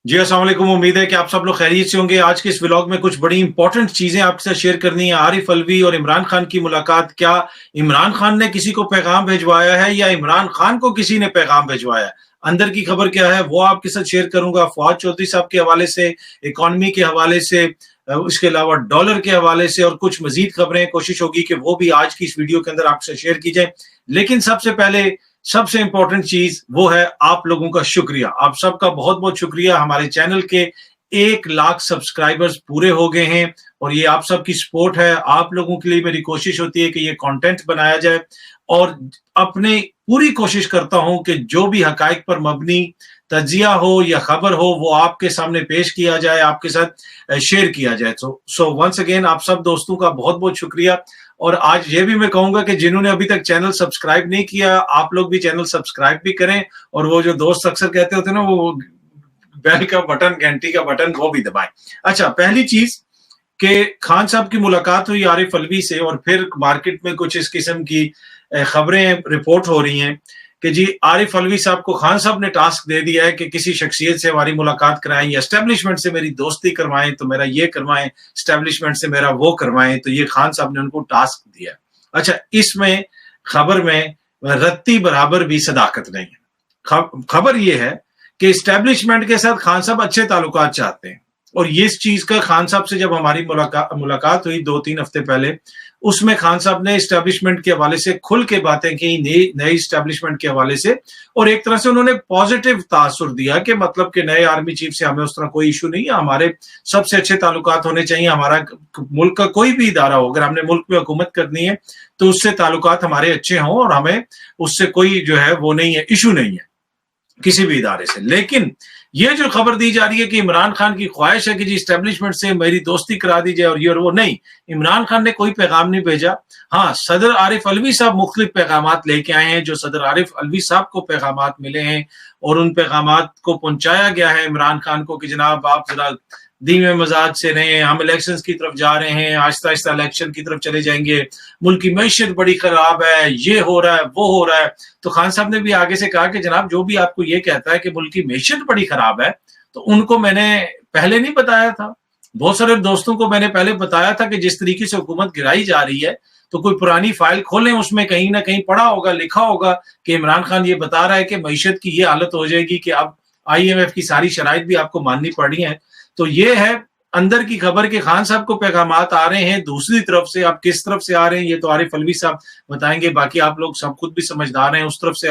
जी अस्सलाम वालेकुम। उम्मीद है कि आप सब लोग खैरियत से होंगे। आज के इस व्लॉग में कुछ बड़ी इंपॉर्टेंट चीजें आपके साथ शेयर करनी है। आरिफ अलवी और इमरान खान की मुलाकात, क्या इमरान खान ने किसी को पैगाम भिजवाया है या इमरान खान को किसी ने पैगाम भिजवाया है? अंदर की खबर क्या है वो आपके साथ शेयर करूंगा। फवाद चौधरी साहब के हवाले से, इकॉनमी के हवाले से, इसके अलावा डॉलर के हवाले से और कुछ मजीद खबरें कोशिश होगी कि वो भी आज की इस वीडियो के अंदर आपसे शेयर की जाए। लेकिन सबसे पहले सबसे इंपॉर्टेंट चीज वो है आप लोगों का शुक्रिया। आप सबका बहुत बहुत शुक्रिया। हमारे चैनल के 1 लाख सब्सक्राइबर्स पूरे हो गए हैं और ये आप सबकी सपोर्ट है। आप लोगों के लिए मेरी कोशिश होती है कि ये कंटेंट बनाया जाए और अपने पूरी कोशिश करता हूं कि जो भी हकाइक पर मबनी तज्जिया हो या खबर हो वो आपके सामने पेश किया जाए, आपके साथ शेयर किया जाए। सो वंस अगेन आप सब दोस्तों का बहुत बहुत शुक्रिया। और आज ये भी मैं कहूंगा कि जिन्होंने अभी तक चैनल सब्सक्राइब नहीं किया, आप लोग भी चैनल सब्सक्राइब भी करें और वो जो दोस्त अक्सर कहते होते हैं ना, वो बेल का बटन, घंटी का बटन, वो भी दबाएं। अच्छा, पहली चीज कि खान साहब की मुलाकात हुई आरिफ अलवी से और फिर मार्केट में कुछ इस किस्म की खबरें रिपोर्ट हो रही हैं कि जी आरिफ अलवी साहब को खान साहब ने टास्क दे दिया है कि किसी शख्सियत से हमारी मुलाकात कराएं या एस्टेब्लिशमेंट से मेरी दोस्ती करवाएं तो मेरा ये करवाएं, एस्टेब्लिशमेंट से मेरा वो करवाएं, तो ये खान साहब ने उनको टास्क दिया। अच्छा, इसमें खबर में रत्ती बराबर भी सदाकत नहीं है। खबर ये है कि एस्टेब्लिशमेंट के साथ खान साहब अच्छे ताल्लुकात चाहते हैं और ये इस चीज का खान साहब से जब हमारी मुलाकात हुई 2-3 हफ्ते पहले, उसमें खान साहब ने एस्टेब्लिशमेंट के हवाले से खुल के बातें की, नई एस्टेब्लिशमेंट के हवाले से, और एक तरह से उन्होंने पॉजिटिव तासुर दिया कि मतलब कि नए आर्मी चीफ से हमें उस तरह कोई इशू नहीं है, हमारे सबसे अच्छे ताल्लुकात होने चाहिए। हमारा मुल्क का कोई भी इदारा हो, अगर हमने मुल्क में हुकूमत करनी है तो उससे ताल्लुकात हमारे अच्छे हों और हमें उससे कोई जो है वो नहीं है, इशू नहीं है किसी भी इदारे से। लेकिन ये जो खबर दी जा रही है कि इमरान खान की ख्वाहिश है कि जी एस्टेब्लिशमेंट से मेरी दोस्ती करा दी जाए और ये और वो, नहीं, इमरान खान ने कोई पैगाम नहीं भेजा। हाँ, सदर आरिफ अलवी साहब मुख्तलिफ पैगामात लेके आए हैं, जो सदर आरिफ अलवी साहब को पैगामात मिले हैं और उन पैगामात को पहुंचाया गया है इमरान खान को कि जनाब आप जरा धीमे मजाज से रहें, हम इलेक्शंस की तरफ जा रहे हैं, आहिस्ता आहिस्ता इलेक्शन की तरफ चले जाएंगे, मुल्क की मैशत बड़ी खराब है, ये हो रहा है, वो हो रहा है। तो खान साहब ने भी आगे से कहा कि जनाब जो भी आपको ये कहता है कि मुल्क की मैशत बड़ी खराब है, तो उनको मैंने पहले नहीं बताया था। बहुत सारे दोस्तों को मैंने पहले बताया था कि जिस तरीके से हुकूमत गिराई जा रही है, तो कोई पुरानी फाइल खोलें, उसमें कहीं ना कहीं पढ़ा होगा, लिखा होगा कि इमरान खान ये बता रहा है कि मैशत की ये हालत हो जाएगी कि अब IMF की सारी शराइत भी आपको माननी पड़ी है। तो ये है अंदर की खबर के खान साहब को पैगामात आ रहे हैं। दूसरी तरफ से अब किस तरफ से आ रहे हैं ये तो आरिफ अलवी साहब बताएंगे, बाकी आप लोग सब खुद भी समझदार हैं, उस तरफ से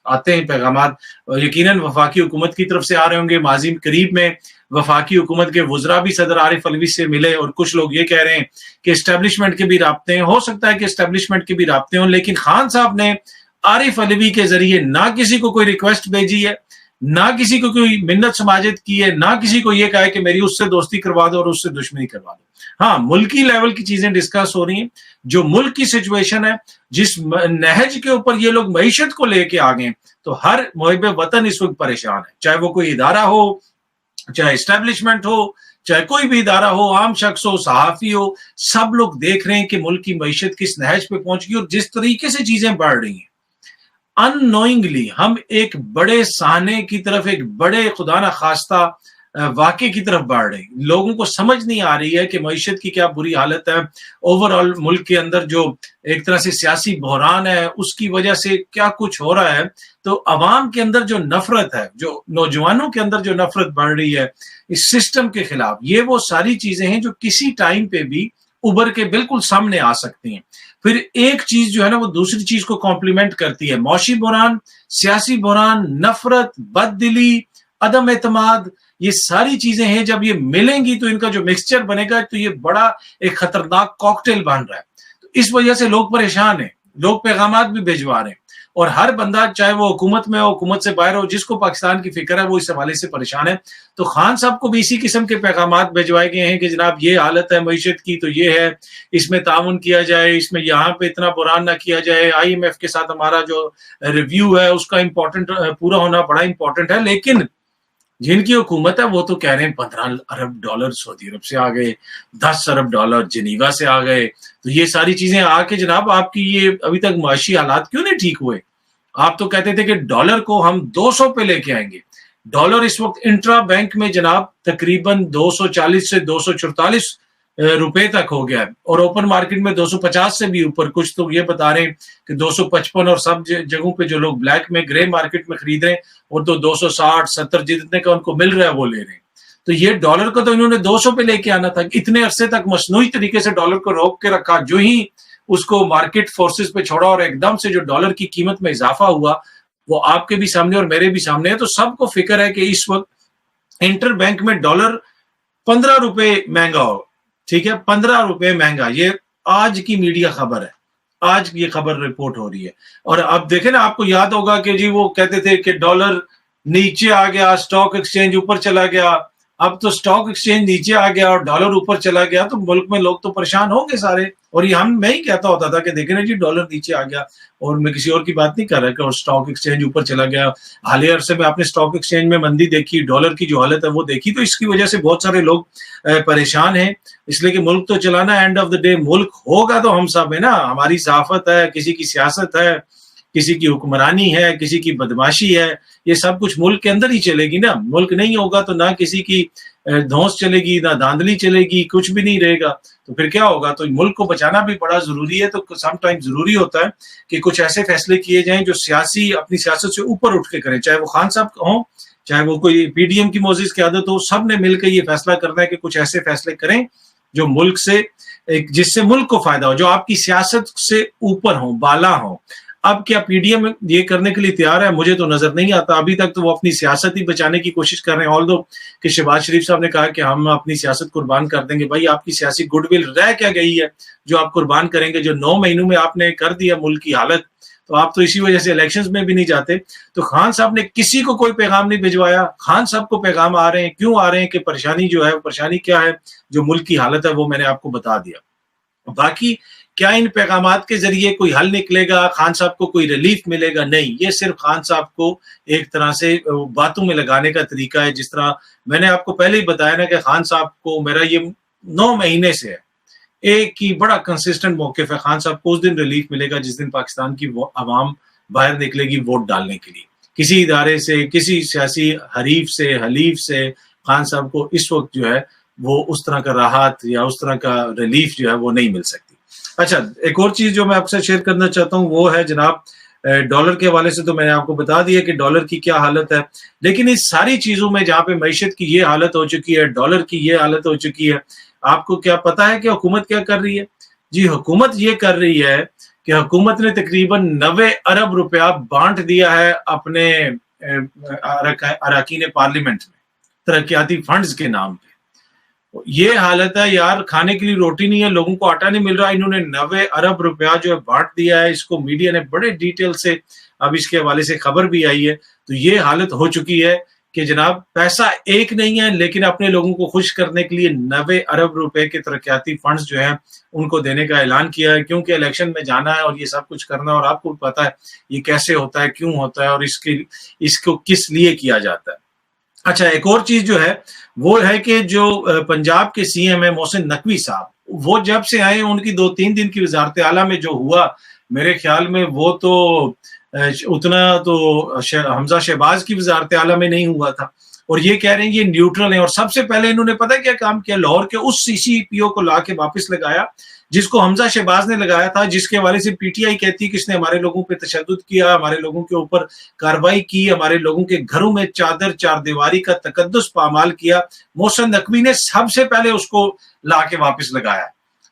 आते हैं पैगामात, यकीनन वफाकी हुकूमत की तरफ से आ रहे होंगे। माजी करीब में वफाकी हुकूमत के वुज़रा भी सदर आरिफ अलवी से मिले और कुछ लोग ये कह रहे हैं कि एस्टेब्लिशमेंट के भी राब्ते हैं, हो सकता है कि एस्टेब्लिशमेंट के भी राब्ते हों, लेकिन खान साहब ने आरिफ अलवी के जरिए ना किसी को कोई रिक्वेस्ट भेजी है, ना किसी को कोई मिन्नत समाजत की है, ना किसी को यह कहा है कि मेरी उससे दोस्ती करवा दो और उससे दुश्मनी करवा दो। हाँ, मुल्की लेवल की चीजें डिस्कस हो रही हैं, जो मुल्क की सिचुएशन है, जिस नहज के ऊपर ये लोग मईशत को लेके आ गए, तो हर मुहिब वतन इस वक्त परेशान है, चाहे वो कोई इदारा हो, चाहे एस्टेब्लिशमेंट हो, चाहे कोई भी इदारा हो, आम शख्स हो, सहाफी हो, सब लोग देख रहे हैं कि मुल्क की मईशत किस नहज पे पहुंच गई और जिस तरीके से चीजें बढ़ रही हैं। अननोइंगली हम एक बड़े साने की तरफ, एक बड़े खुदा ना खास्ता वाक़े की तरफ बढ़ रहे हैं। लोगों को समझ नहीं आ रही है कि मईशत की क्या बुरी हालत है, ओवरऑल मुल्क के अंदर जो एक तरह से सियासी बहरान है उसकी वजह से क्या कुछ हो रहा है। तो अवाम के अंदर जो नफरत है, जो नौजवानों के अंदर जो नफरत बढ़ रही है इस सिस्टम के खिलाफ, ये वो सारी चीजें हैं जो किसी टाइम पे भी उभर के बिल्कुल सामने आ सकती हैं। फिर एक चीज जो है ना वो दूसरी चीज को कॉम्प्लीमेंट करती है। मौशी बहरान, सियासी बहरान, नफरत, बददिली, अदम एतमाद, ये सारी चीजें हैं, जब ये मिलेंगी तो इनका जो मिक्सचर बनेगा तो ये बड़ा एक खतरनाक कॉकटेल बन रहा है। तो इस वजह से लोग परेशान हैं, लोग पैगामात भी भिजवा रहे हैं और हर बंदा, चाहे वो हुकूमत में हो, हुकूमत से बाहर हो, जिसको पाकिस्तान की फिक्र है वो इस हवाले से परेशान है। तो खान साहब को भी इसी किस्म के पैगामात भिजवाए गए हैं कि जनाब ये हालत है मईशत की, तो ये है, इसमें ताउन किया जाए, इसमें यहाँ पे इतना बुरान ना किया जाए, IMF के साथ हमारा जो रिव्यू है उसका इम्पोर्टेंट पूरा होना बड़ा इंपॉर्टेंट है। लेकिन जिनकी हुकूमत है वो तो कह रहे हैं 15 अरब डॉलर सऊदी अरब से आ गए, 10 अरब डॉलर जिनीवा से आ गए। तो ये सारी चीजें आके जनाब आपकी ये अभी तक माशी हालात क्यों नहीं ठीक हुए? आप तो कहते थे कि डॉलर को हम 200 पे लेके आएंगे, डॉलर इस वक्त इंट्रा बैंक में जनाब तकरीबन 240 से 244 रुपए तक हो गया है, और ओपन मार्केट में 250 से भी ऊपर। कुछ तो ये बता रहे हैं कि 255, और सब जगहों पे जो लोग ब्लैक में ग्रे मार्केट में खरीद रहे हैं वो तो 260-70 जितने का उनको मिल रहा है वो ले रहे हैं। तो ये डॉलर को तो इन्होंने 200 पे लेके आना था, इतने अरसे तक मसनूई तरीके से डॉलर को रोक के रखा। जो ही उसको मार्केट फोर्सेस पे छोड़ा और एकदम से जो डॉलर की कीमत में इजाफा हुआ वो आपके भी सामने और मेरे भी सामने है। तो सबको फिक्र है कि इस वक्त इंटर बैंक में डॉलर 15 रुपए महंगा हो, ठीक है, 15 रुपए महंगा। ये आज की मीडिया खबर है, आज ये खबर रिपोर्ट हो रही है। और अब देखें ना, आपको याद होगा कि जी वो कहते थे कि डॉलर नीचे आ गया, स्टॉक एक्सचेंज ऊपर चला गया। अब तो स्टॉक एक्सचेंज नीचे आ गया और डॉलर ऊपर चला गया, तो मुल्क में लोग तो परेशान होंगे सारे। और ये मैं ही कहता होता था कि देखें ना जी डॉलर नीचे आ गया, और मैं किसी और की बात नहीं कर रहा कि स्टॉक एक्सचेंज ऊपर चला गया। हालिया अरसे में आपने स्टॉक एक्सचेंज में मंदी देखी, डॉलर की जो हालत है वो देखी, तो इसकी वजह से बहुत सारे लोग परेशान हैं। इसलिए कि मुल्क तो चलाना, एंड ऑफ द डे मुल्क होगा तो हम सब है ना। हमारी सहाफत है, किसी की सियासत है, किसी की हुक्मरानी है, किसी की बदमाशी है, ये सब कुछ मुल्क के अंदर ही चलेगी ना। मुल्क नहीं होगा तो ना किसी की धौंस चलेगी, ना धांधली चलेगी, कुछ भी नहीं रहेगा, तो फिर क्या होगा। तो मुल्क को बचाना भी बड़ा जरूरी है। तो सम टाइम जरूरी होता है कि कुछ ऐसे फैसले किए जाएं जो सियासी अपनी सियासत से ऊपर उठ के करें, चाहे वो खान साहब हों, चाहे वो कोई पीडीएम की मोजिज क़यादत हो। सब ने मिलकर ये फैसला करना है कि कुछ ऐसे फैसले करें जो मुल्क से, जिससे मुल्क को फायदा हो, जो आपकी सियासत से ऊपर हो, बाला हो। अब क्या पीडीएम ये करने के लिए तैयार है? मुझे तो नजर नहीं आता। अभी तक तो वो अपनी सियासत ही बचाने की कोशिश कर रहे हैं। ऑल्दो कि शहबाज शरीफ साहब ने कहा कि हम अपनी सियासत कुर्बान कर देंगे। भाई आपकी सियासी गुडविल रह क्या गई है जो आप कुर्बान करेंगे? जो 9 महीनों में आपने कर दिया मुल्क की हालत, तो आप तो इसी वजह से इलेक्शंस में भी नहीं जाते। तो खान साहब ने किसी को कोई पैगाम नहीं भिजवाया। खान साहब को पैगाम आ रहे हैं, क्यों आ रहे हैं कि परेशानी जो है, परेशानी क्या है, जो मुल्क की हालत है वो मैंने आपको बता दिया। बाकी क्या इन पैगामात के जरिए कोई हल निकलेगा, खान साहब को कोई रिलीफ मिलेगा? नहीं, ये सिर्फ खान साहब को एक तरह से बातों में लगाने का तरीका है। जिस तरह मैंने आपको पहले ही बताया ना कि खान साहब को मेरा ये 9 महीने से है, एक ही बड़ा कंसिस्टेंट मौक़िफ़ है। खान साहब को उस दिन रिलीफ मिलेगा जिस दिन पाकिस्तान की आवाम बाहर निकलेगी वोट डालने के लिए। किसी इदारे से, किसी सियासी हरीफ से, हलीफ से खान साहब को इस वक्त जो है वो उस तरह का राहत या उस तरह का रिलीफ जो है वो नहीं मिल सकती। अच्छा, एक और चीज जो मैं आपसे शेयर करना चाहता हूँ वो है जनाब डॉलर के हवाले से। तो मैंने आपको बता दिया कि डॉलर की क्या हालत है, लेकिन इस सारी चीजों में जहाँ पे मईशत की ये हालत हो चुकी है, डॉलर की ये हालत हो चुकी है, आपको क्या पता है कि हुकूमत क्या कर रही है? जी, हुकूमत ये कर रही है कि हुकूमत ने तकरीबन 90 अरब रुपया बांट दिया है अपने अरकान पार्लियामेंट में तरक्याती फंड्स के नाम पे। ये हालत है यार, खाने के लिए रोटी नहीं है, लोगों को आटा नहीं मिल रहा। इन्होंने 90 अरब रुपया जो है बांट दिया है। इसको मीडिया ने बड़े डिटेल से, अब इसके हवाले से खबर भी आई है। तो ये हालत हो चुकी है कि जनाब पैसा एक नहीं है, लेकिन अपने लोगों को खुश करने के लिए 90 अरब रुपए के तरक्याती फंड्स जो है उनको देने का ऐलान किया है, क्योंकि इलेक्शन में जाना है और ये सब कुछ करना है। और आपको पता है ये कैसे होता है, क्यों होता है और इसको किस लिए किया जाता है। अच्छा, एक और चीज जो है वो है कि जो पंजाब के सीएम है मोहसिन नकवी साहब, वो जब से आए उनकी 2-3 दिन की वजारत आला में जो हुआ, मेरे ख्याल में वो तो उतना तो हमजा शहबाज की वजारत आला में नहीं हुआ था। और ये कह रहे हैं ये न्यूट्रल है। और सबसे पहले इन्होंने पता है क्या काम किया? लाहौर के उस सीसीपीओ को ला के वापस लगाया जिसको हमजा शहबाज ने लगाया था, जिसके हवाले से पीटीआई कहती है कि इसने हमारे लोगों पे तशद्दुद किया, हमारे लोगों के ऊपर कार्रवाई की, हमारे लोगों के घरों में चारदीवारी का तकद्दुस पामाल किया। मोहसिन नकवी ने सबसे पहले उसको ला के वापस लगाया।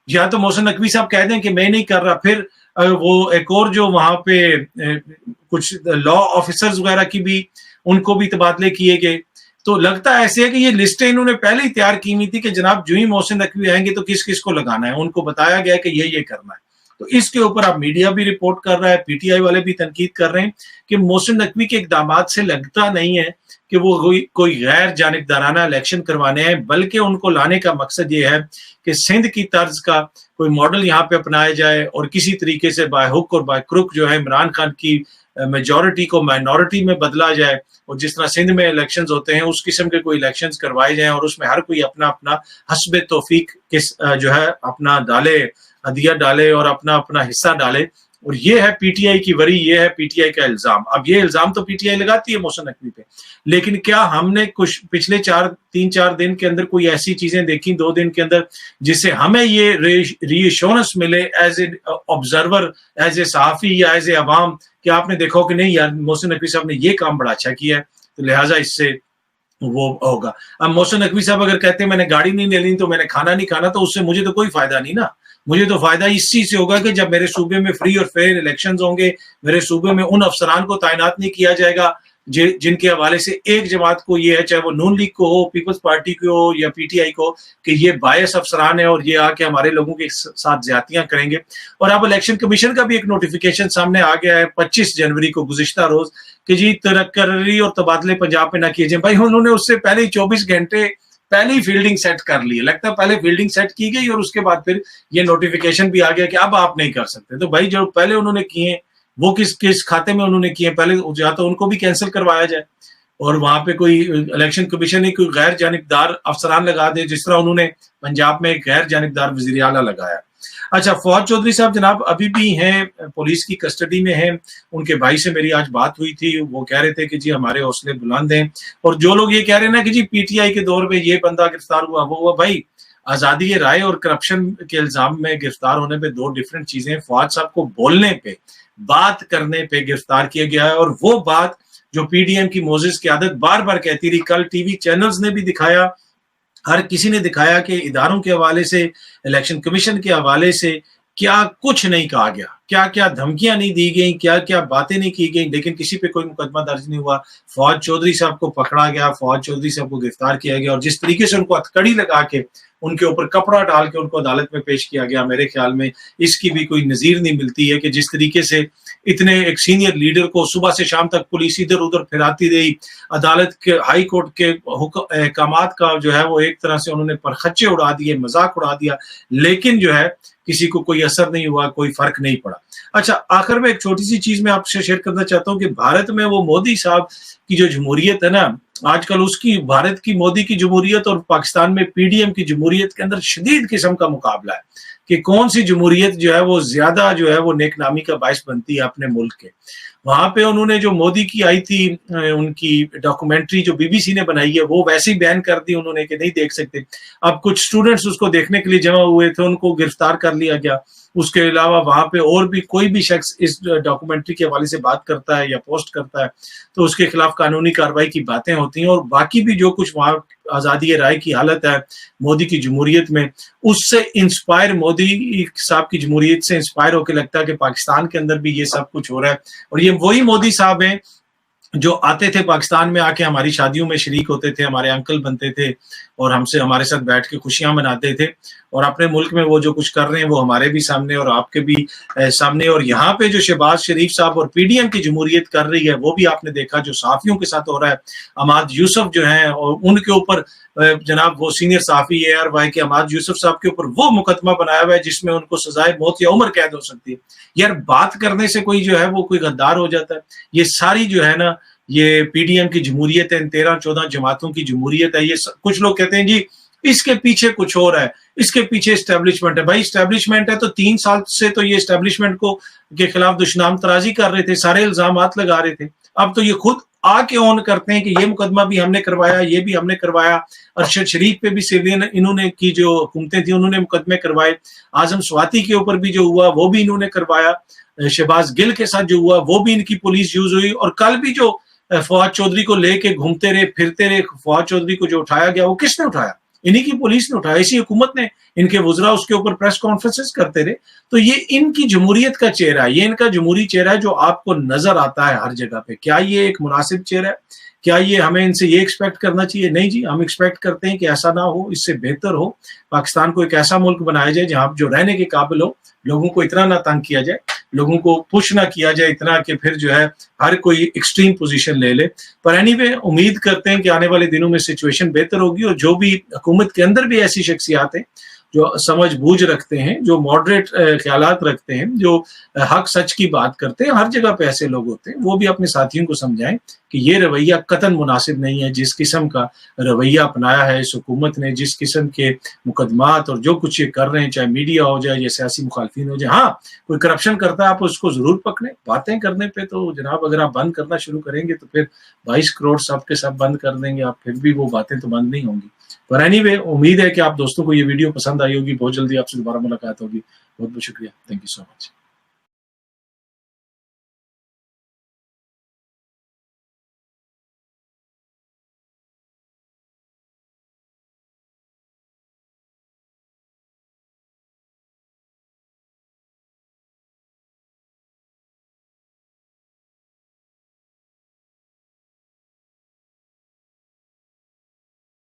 या तो मोहसिन नकवी साहब कह दें कि मैं नहीं कर रहा, फिर वो एक और जो वहां पे कुछ लॉ ऑफिसर्स वगैरह की भी, उनको भी तबादले किए गए। तो लगता ऐसे है कि ये लिस्टें इन्होंने पहले ही तैयार की हुई थी कि जनाब जो ही मोहसिन नकवी आएंगे तो किस किस को लगाना है, उनको बताया गया कि ये करना है। तो इसके ऊपर अब मीडिया भी रिपोर्ट कर रहा है, पीटीआई वाले भी तनकीद कर रहे हैं कि मोहसिन नकवी के इक़दामात से लगता नहीं है कि वो कोई गैर जानिबदाराना इलेक्शन करवाने हैं, बल्कि उनको लाने का मकसद ये है कि सिंध की तर्ज का कोई मॉडल यहाँ पे अपनाया जाए और किसी तरीके से बाय हुक और बाय क्रुक जो है इमरान खान की मेजॉरिटी को माइनॉरिटी में बदला जाए। और जिस तरह सिंध में इलेक्शंस होते हैं उस किस्म के कोई इलेक्शंस करवाए जाएं और उसमें हर कोई अपना अपना हस्बे तौफीक किस जो है अपना डाले, हदिया डाले और अपना अपना हिस्सा डाले। اور یہ ہے پی ٹی آئی کی وری، یہ ہے پی ٹی آئی کا الزام. اب یہ الزام تو پی ٹی آئی لگاتی ہے محسن نقوی پہ، لیکن کیا ہم نے کچھ پچھلے 3-4 دن کے اندر کوئی ایسی چیزیں دیکھی 2 دن کے اندر جس سے ہمیں یہ ری ایشورنس ملے as a observer, as a صحافی یا ایز اے عوام، کہ آپ نے دیکھو کہ نہیں یار محسن نقوی صاحب نے یہ کام بڑا اچھا کیا ہے، تو لہٰذا اس سے وہ ہوگا. اب محسن نقوی صاحب اگر کہتے ہیں میں نے گاڑی نہیں لینی تو میں نے کھانا نہیں کھانا، تو اس سے مجھے تو کوئی فائدہ نہیں نا. مجھے تو فائدہ اس چیز سے ہوگا کہ جب میرے صوبے میں فری اور فیئر الیکشنز ہوں گے، میرے صوبے میں ان افسران کو تعینات نہیں کیا جائے گا جن کے حوالے سے ایک جماعت کو یہ ہے، چاہے وہ نون لیگ کو ہو، پیپلز پارٹی کو ہو یا پی ٹی آئی کو، کہ یہ بائس افسران ہیں اور یہ آ کے ہمارے لوگوں کے ساتھ زیادتیاں کریں گے. اور اب الیکشن کمیشن کا بھی ایک نوٹیفیکیشن سامنے آ گیا ہے 25 جنوری کو گزشتہ روز، کہ جی تقرری اور تبادلے پنجاب میں نہ کیے جائیں. بھائی انہوں نے اس سے پہلے 24 گھنٹے پہلے ہی فیلڈنگ سیٹ کر لی، لگتا ہے پہلے فیلڈنگ سیٹ کی گئی اور اس کے بعد پھر یہ نوٹیفیکیشن بھی آ گیا کہ اب آپ نہیں کر سکتے. تو بھائی جو پہلے انہوں نے کیے وہ کس کھاتے میں انہوں نے کیے، پہلے یا تو ان کو بھی کینسل کروایا جائے اور وہاں پہ کوئی الیکشن کمیشن نے کوئی غیر جانبدار افسران لگا دے، جس طرح انہوں نے پنجاب میں ایک غیر جانبدار وزیر اعلیٰ لگایا. اچھا، فواد چودھری صاحب جناب ابھی بھی ہیں، پولیس کی کسٹڈی میں ہیں. ان کے بھائی سے میری آج بات ہوئی تھی، وہ کہہ رہے تھے کہ جی ہمارے حوصلے بلند ہیں. اور جو لوگ یہ کہہ رہے ہیں نا کہ جی پی ٹی آئی کے دور میں یہ بندہ گرفتار ہوا وہ ہوا، بھائی آزادی رائے اور کرپشن کے الزام میں گرفتار ہونے پہ 2 ڈفرینٹ چیزیں ہیں. فواد صاحب کو بولنے پہ، بات کرنے پہ گرفتار کیا گیا ہے، اور وہ بات جو پی ڈی ایم کی معزز قیادت بار بار کہتی رہی، کل ٹی وی چینلز نے بھی دکھایا، ہر کسی نے دکھایا کہ اداروں کے حوالے سے، الیکشن کمیشن کے حوالے سے کیا کچھ نہیں کہا گیا، کیا کیا دھمکیاں نہیں دی گئیں، کیا کیا باتیں نہیں کی گئیں، لیکن کسی پہ کوئی مقدمہ درج نہیں ہوا. فواد چودھری صاحب کو پکڑا گیا، فواد چودھری صاحب کو گرفتار کیا گیا، اور جس طریقے سے ان کو ہتھکڑی لگا کے ان کے اوپر کپڑا ڈال کے ان کو عدالت میں پیش کیا گیا، میرے خیال میں اس کی بھی کوئی نظیر نہیں ملتی ہے. کہ جس طریقے سے اتنے ایک سینئر لیڈر کو صبح سے شام تک پولیس ادھر ادھر پھراتی رہی، عدالت کے ہائی کورٹ کے احکامات کا جو ہے وہ ایک طرح سے انہوں نے پرخچے اڑا دیے، مذاق اڑا دیا، لیکن جو ہے کسی کو کوئی اثر نہیں ہوا، کوئی فرق نہیں پڑا. اچھا، آخر میں ایک چھوٹی سی چیز میں آپ سے شیئر کرنا چاہتا ہوں کہ بھارت میں وہ مودی صاحب کی جو جمہوریت ہے نا آج کل، اس کی بھارت کی مودی کی جمہوریت اور پاکستان میں پی ڈی ایم کی جمہوریت کے اندر شدید قسم کا مقابلہ ہے کہ کون سی جمہوریت جو ہے وہ زیادہ جو ہے وہ نیک نامی کا باعث بنتی ہے اپنے ملک کے. وہاں پہ انہوں نے جو مودی کی آئی تھی ان کی ڈاکومنٹری جو بی بی سی نے بنائی ہے، وہ ویسے ہی بین کر دی انہوں نے کہ نہیں دیکھ سکتے. اب کچھ اسٹوڈنٹس اس کو دیکھنے کے لیے جمع ہوئے تھے، ان کو گرفتار کر لیا گیا. اس کے علاوہ وہاں پہ اور بھی کوئی بھی شخص اس ڈاکومنٹری کے حوالے سے بات کرتا ہے یا پوسٹ کرتا ہے تو اس کے خلاف قانونی کارروائی کی باتیں ہوتی ہیں. اور باقی بھی جو کچھ وہاں آزادی رائے کی حالت ہے مودی کی جمہوریت میں، اس سے انسپائر، مودی صاحب کی جمہوریت سے انسپائر ہو کے لگتا ہے کہ پاکستان کے اندر بھی یہ سب کچھ ہو رہا ہے. اور یہ وہی مودی صاحب ہیں جو آتے تھے پاکستان میں، آ کے ہماری شادیوں میں شریک ہوتے تھے، ہمارے انکل بنتے تھے اور ہمارے ساتھ بیٹھ کے خوشیاں مناتے تھے. اور اپنے ملک میں وہ جو کچھ کر رہے ہیں وہ ہمارے بھی سامنے اور آپ کے بھی سامنے. اور یہاں پہ جو شہباز شریف صاحب اور پی ڈی ایم کی جمہوریت کر رہی ہے وہ بھی آپ نے دیکھا جو صحافیوں کے ساتھ ہو رہا ہے. عماد یوسف جو ہیں اور ان کے اوپر جناب وہ سینئر صحافی اے آر وائی کے عماد یوسف صاحب کے اوپر وہ مقدمہ بنایا ہوا ہے جس میں ان کو سزائے موت یا عمر قید ہو سکتی ہے. یار بات کرنے سے کوئی جو ہے وہ کوئی غدار ہو جاتا ہے؟ یہ ساری جو ہے نا یہ پی ڈی ایم کی جمہوریت ہے، 13-14 جماعتوں کی جمہوریت ہے. یہ کچھ لوگ کہتے ہیں جی اس کے پیچھے کچھ اور ہے، اس کے پیچھے اسٹیبلشمنٹ ہے. بھائی اسٹیبلشمنٹ ہے تو 3 سال سے تو یہ اسٹیبلشمنٹ کو کے خلاف دشنام ترازی کر رہے تھے، سارے الزامات لگا رہے تھے. اب تو یہ خود آ کے اون کرتے ہیں کہ یہ مقدمہ بھی ہم نے کروایا، یہ بھی ہم نے کروایا. ارشد شریف پہ بھی سیولین انہوں نے کی جو حکومتیں تھیں انہوں نے مقدمے کروائے. اعظم سواتی کے اوپر بھی جو ہوا وہ بھی انہوں نے کروایا. شہباز گل کے ساتھ جو ہوا وہ بھی ان کی پولیس یوز ہوئی. اور کل بھی جو فواد چودھری کو لے کے گھومتے رہے پھرتے رہے، فواد چودھری کو جو اٹھایا گیا وہ کس نے اٹھایا؟ انہی کی پولیس نے اٹھایا، اسی حکومت نے. ان کے وزراء اس کے اوپر پریس کانفرنسز کرتے رہے. تو یہ ان کی جمہوریت کا چہرہ ہے، یہ ان کا جمہوری چہرہ ہے جو آپ کو نظر آتا ہے ہر جگہ پہ. کیا یہ ایک مناسب چہرہ ہے؟ کیا یہ ہمیں ان سے یہ ایکسپیکٹ کرنا چاہیے؟ نہیں جی، ہم ایکسپیکٹ کرتے ہیں کہ ایسا نہ ہو، اس سے بہتر ہو. پاکستان کو ایک ایسا ملک بنایا جائے جہاں جو رہنے کے قابل ہو، لوگوں کو اتنا نہ تنگ کیا جائے، لوگوں کو پش نہ کیا جائے اتنا کہ پھر جو ہے ہر کوئی ایکسٹریم پوزیشن لے لے. پر اینی وے امید کرتے ہیں کہ آنے والے دنوں میں سچویشن بہتر ہوگی. اور جو بھی حکومت کے اندر بھی ایسی شخصیات ہیں جو سمجھ بوجھ رکھتے ہیں، جو ماڈریٹ خیالات رکھتے ہیں، جو حق سچ کی بات کرتے ہیں، ہر جگہ پہ ایسے لوگ ہوتے ہیں، وہ بھی اپنے ساتھیوں کو سمجھائیں کہ یہ رویہ قطعاً مناسب نہیں ہے. جس قسم کا رویہ اپنایا ہے اس حکومت نے, جس قسم کے مقدمات اور جو کچھ یہ کر رہے ہیں, چاہے میڈیا ہو جائے یا سیاسی مخالفین ہو جائے. ہاں کوئی کرپشن کرتا ہے آپ اس کو ضرور پکڑیں, باتیں کرنے پہ تو جناب اگر آپ بند کرنا شروع کریں گے تو پھر 22 کروڑ سب کے سب بند کر دیں گے آپ, پھر بھی وہ باتیں تو بند نہیں ہوں گی. پر اینی وے, امید ہے کہ آپ دوستوں کو یہ ویڈیو پسند آئی ہوگی. بہت جلدی آپ سے دوبارہ ملاقات ہوگی. بہت بہت شکریہ. Thank you so much.